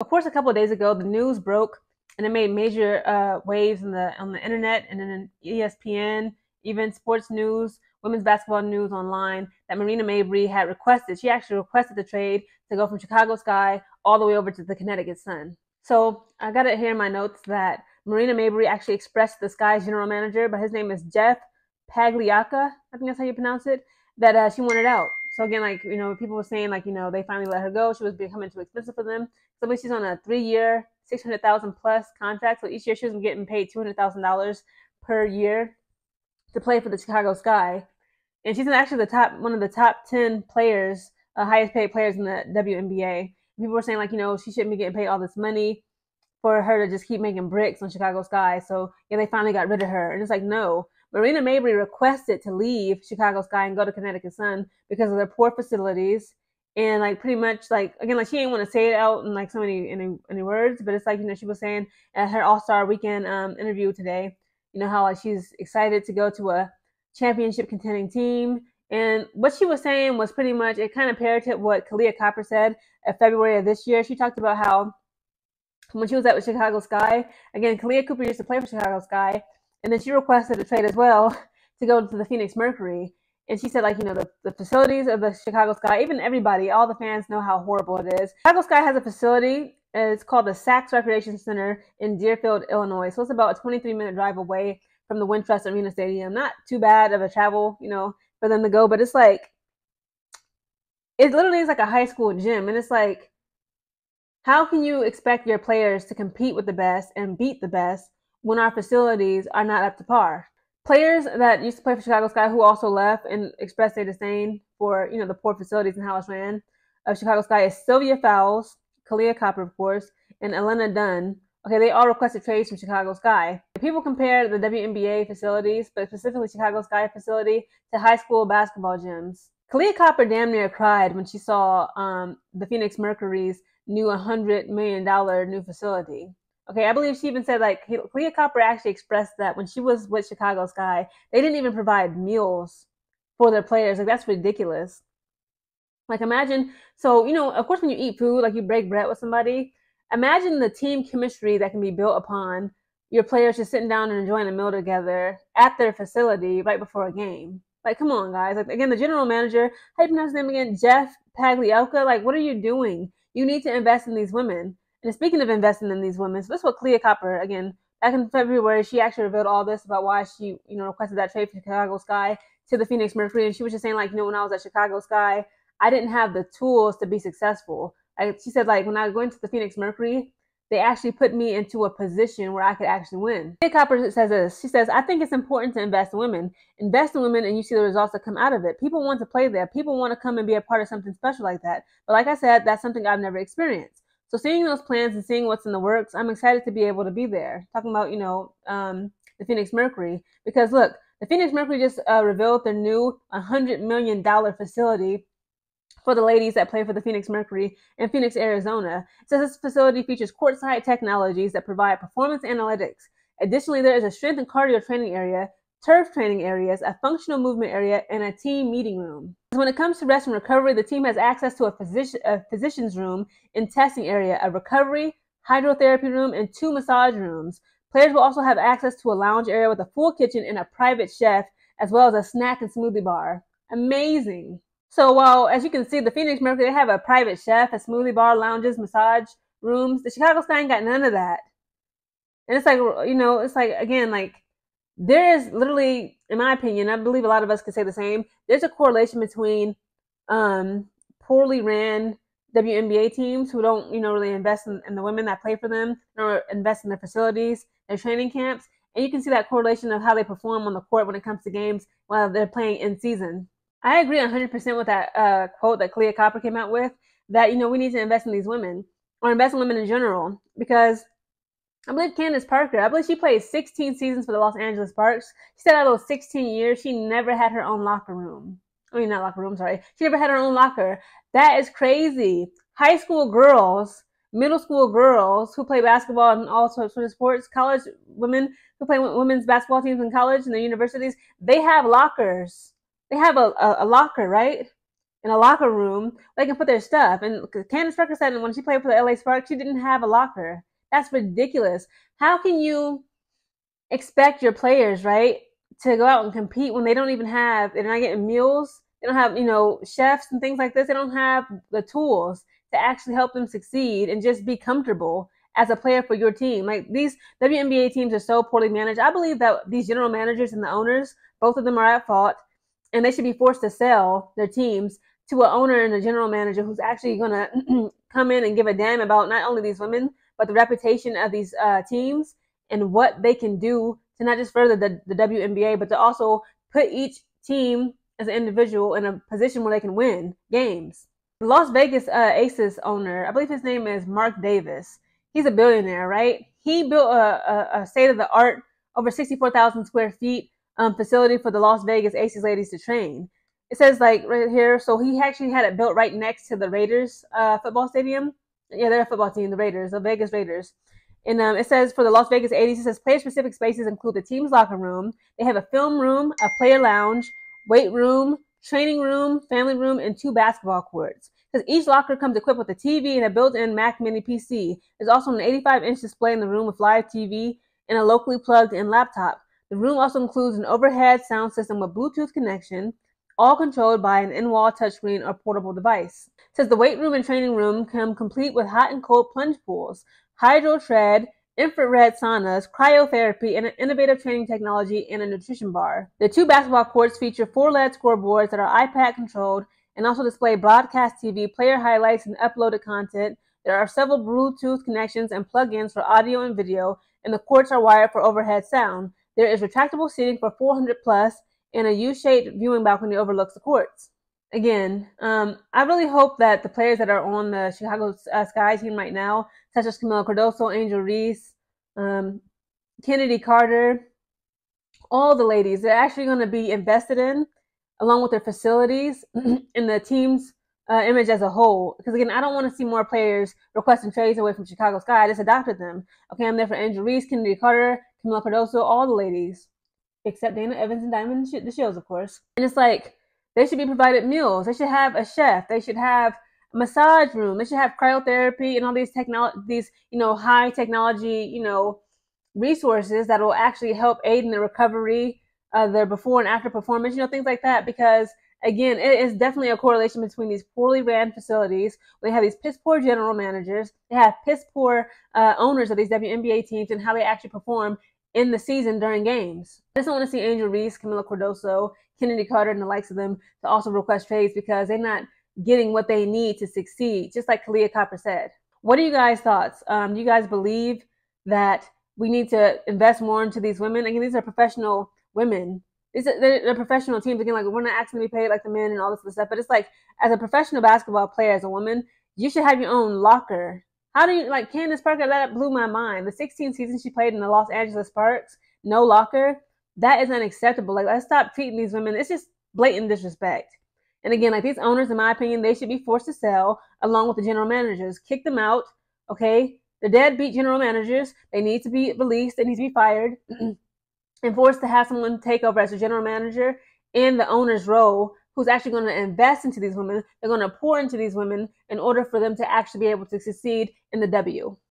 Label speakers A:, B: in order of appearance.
A: Of course, a couple of days ago, the news broke and it made major waves on the internet and then ESPN, even sports news, women's basketball news online that Marina Mabrey had requested. She actually requested the trade to go from Chicago Sky all the way over to the Connecticut Sun. So I got it here in my notes that Marina Mabrey actually expressed to the Sky's general manager, but his name is Jeff Pagliacca, I think that's how you pronounce it, that she wanted out. So again, like, people were saying, like, they finally let her go. She was becoming too expensive for them. So she's on a 3-year, 600,000 plus contract. So each year she was getting paid $200,000 per year to play for the Chicago Sky. And she's actually one of the top 10 players, highest paid players in the WNBA. People were saying, like, she shouldn't be getting paid all this money for her to just keep making bricks on Chicago Sky. So yeah, they finally got rid of her. And it's like, no. Marina Mabrey requested to leave Chicago Sky and go to Connecticut Sun because of their poor facilities. And like pretty much like, again, like she didn't want to say it out in like so many words, but it's like, she was saying at her All-Star Weekend interview today, how like she's excited to go to a championship contending team. And what she was saying was pretty much, it kind of parroted what Kahleah Copper said in February of this year. She talked about how when she was at Chicago Sky, again, Kahleah Copper used to play for Chicago Sky, and then she requested a trade as well to go to the Phoenix Mercury. And she said, like, the facilities of the Chicago Sky, even everybody, all the fans know how horrible it is. Chicago Sky has a facility. It's called the Saks Recreation Center in Deerfield, Illinois. So it's about a 23-minute drive away from the Wintrust Arena Stadium. Not too bad of a travel, for them to go. But it's like, it literally is like a high school gym. And it's like, how can you expect your players to compete with the best and beat the best when our facilities are not up to par? Players that used to play for Chicago Sky who also left and expressed their disdain for, the poor facilities and how it's ran of Chicago Sky is Sylvia Fowles, Kahleah Copper, of course, and Elena Dunn. Okay, they all requested trades from Chicago Sky. People compare the WNBA facilities, but specifically Chicago Sky facility, to high school basketball gyms. Kahleah Copper damn near cried when she saw the Phoenix Mercury's new $100 million new facility. Okay, I believe she even said, like, Kahleah Copper actually expressed that when she was with Chicago Sky, they didn't even provide meals for their players. Like, that's ridiculous. Like, imagine, so, of course, when you eat food, like you break bread with somebody, imagine the team chemistry that can be built upon your players just sitting down and enjoying a meal together at their facility right before a game. Like, come on, guys. Like, again, the general manager, how do you pronounce his name again? Jeff Pagliacca. Like, what are you doing? You need to invest in these women. And speaking of investing in these women, so this is what Kahleah Copper, again, back in February, she actually revealed all this about why she, requested that trade for Chicago Sky to the Phoenix Mercury. And she was just saying, like, when I was at Chicago Sky, I didn't have the tools to be successful. She said, like, when I went to the Phoenix Mercury, they actually put me into a position where I could actually win. Kahleah Copper says this. She says, I think it's important to invest in women. Invest in women and you see the results that come out of it. People want to play there. People want to come and be a part of something special like that. But like I said, that's something I've never experienced. So seeing those plans and seeing what's in the works, I'm excited to be able to be there. Talking about, the Phoenix Mercury. Because look, the Phoenix Mercury just revealed their new $100 million facility for the ladies that play for the Phoenix Mercury in Phoenix, Arizona. It says this facility features courtside technologies that provide performance analytics. Additionally, there is a strength and cardio training area, turf training areas, a functional movement area, and a team meeting room. When it comes to rest and recovery, the team has access to a physician's room and testing area, a recovery, hydrotherapy room, and 2 massage rooms. Players will also have access to a lounge area with a full kitchen and a private chef, as well as a snack and smoothie bar. Amazing. So while, as you can see, the Phoenix Mercury, they have a private chef, a smoothie bar, lounges, massage rooms, the Chicago Sky ain't got none of that. And it's like, it's like, again, like, there is literally, in my opinion, I believe a lot of us could say the same, there's a correlation between poorly ran WNBA teams who don't, really invest in the women that play for them, or invest in their facilities, their training camps. And you can see that correlation of how they perform on the court when it comes to games while they're playing in season. I agree 100% with that quote that Kahleah Copper came out with, that, we need to invest in these women, or invest in women in general, because I believe Candace Parker, I believe she played 16 seasons for the Los Angeles Sparks. She said out of those 16 years, she never had her own locker room. I mean, not locker room, sorry. She never had her own locker. That is crazy. High school girls, middle school girls who play basketball and all sorts of sports, college women who play women's basketball teams in college and the universities, they have lockers. They have a locker, right? in a locker room where they can put their stuff. And Candace Parker said when she played for the LA Sparks, she didn't have a locker. That's ridiculous. How can you expect your players, right, to go out and compete when they don't even have, they're not getting meals, they don't have, chefs and things like this. They don't have the tools to actually help them succeed and just be comfortable as a player for your team. Like, these WNBA teams are so poorly managed. I believe that these general managers and the owners, both of them are at fault, and they should be forced to sell their teams to an owner and a general manager who's actually going to come in and give a damn about not only these women, but the reputation of these teams and what they can do to not just further the WNBA, but to also put each team as an individual in a position where they can win games. The Las Vegas Aces owner, I believe his name is Mark Davis. He's a billionaire, right? He built a state-of-the-art, over 64,000 square feet facility for the Las Vegas Aces ladies to train. It says, like, right here, so he actually had it built right next to the Raiders football stadium. Yeah, they're a football team, the Raiders, the Vegas Raiders. And it says for the Las Vegas 80s, it says player-specific spaces include the team's locker room. They have a film room, a player lounge, weight room, training room, family room, and 2 basketball courts. Because each locker comes equipped with a TV and a built-in Mac Mini PC. There's also an 85-inch display in the room with live TV and a locally plugged-in laptop. The room also includes an overhead sound system with Bluetooth connection, all controlled by an in-wall touchscreen or portable device. It says the weight room and training room come complete with hot and cold plunge pools, hydro tread, infrared saunas, cryotherapy, and an innovative training technology and a nutrition bar. The 2 basketball courts feature 4 LED scoreboards that are iPad controlled and also display broadcast TV, player highlights, and uploaded content. There are several Bluetooth connections and plug-ins for audio and video, and the courts are wired for overhead sound. There is retractable seating for 400 plus, and a U-shaped viewing balcony overlooks the courts. Again, I really hope that the players that are on the Chicago Sky team right now, such as Camila Cardoso, Angel Reese, Kennedy Carter, all the ladies, they're actually going to be invested in, along with their facilities and the team's image as a whole. Because again, I don't want to see more players requesting trades away from Chicago Sky. I just adopted them. Okay, I'm there for Angel Reese, Kennedy Carter, Camila Cardoso, all the ladies, except Dana Evans and Diamond DeShields, of course. And it's like, they should be provided meals. They should have a chef. They should have a massage room. They should have cryotherapy and all these high technology, resources that will actually help aid in the recovery, their before and after performance, things like that. Because again, it is definitely a correlation between these poorly ran facilities. They have these piss poor general managers. They have piss poor owners of these WNBA teams and how they actually perform in the season during games. I just don't want to see Angel Reese, Camila Cardoso, Kennedy Carter, and the likes of them to also request trades because they're not getting what they need to succeed, just like Kahleah Copper said. What are you guys' thoughts? Do you guys believe that we need to invest more into these women? Again, these are professional women. They're professional teams. Again, like, we're not asking to be paid like the men and all this other stuff, but it's like, as a professional basketball player, as a woman, you should have your own locker. How do you, like Candace Parker, that blew my mind. The 16th season she played in the Los Angeles Sparks, no locker, that is unacceptable. Like, let's stop treating these women. It's just blatant disrespect. And again, like, these owners, in my opinion, they should be forced to sell along with the general managers. Kick them out, okay? The deadbeat general managers, they need to be released. They need to be fired and forced to have someone take over as a general manager in the owner's role, who's actually going to invest into these women. They're going to pour into these women in order for them to actually be able to succeed in the W.